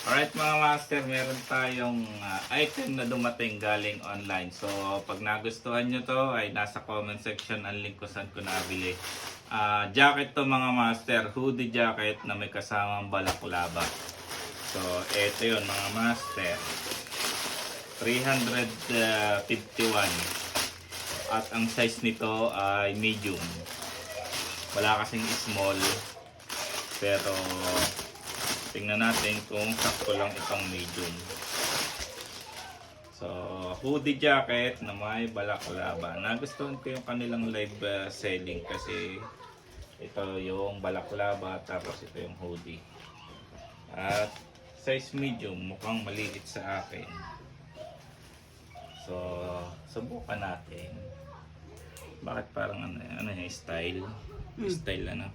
Alright mga master, meron tayong item na dumating galing online. So pag nagustuhan nyo to ay nasa comment section ang link ko saan ko nabili. Jacket to mga master, hoodie jacket na may kasamang balaklava. So eto yun mga master, 351 at ang size nito ay medium. Wala kasing small, pero tingnan natin kung sakto lang itong medium. So, hoodie jacket na may balaklava. Nagustuhan ko yung kanilang live selling kasi ito yung balaklava tapos ito yung hoodie. At size medium, mukhang maliit sa akin. So, subukan natin. Bakit parang ano yung style? Style ano?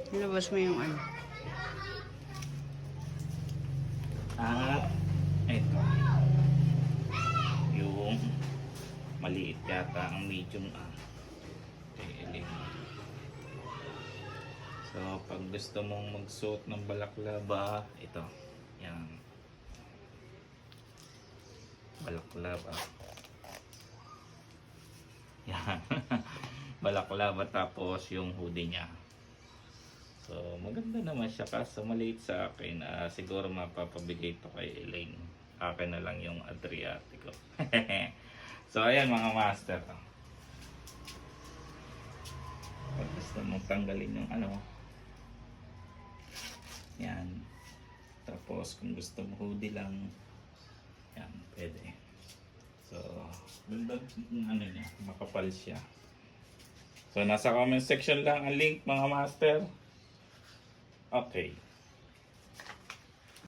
Ilabas mo yung ano. At ito yung maliit yata ang medium okay, so pag gusto mong magsuot ng balaklava, ito yan, balaklava yan. Balaklava tapos yung hoodie nya. So, maganda naman siya kaso maliit sa akin. Siguro mapapabigay ito kay Elaine. Akin na lang yung Adriatico. So, ayan mga master. Pag gusto mong tanggalin yung ano. Yan. Tapos, kung gusto mo hoodie lang. Yan, pwede. So, ganda yung ano niya. Makapal siya. So, nasa comment section lang ang link mga master. Okay.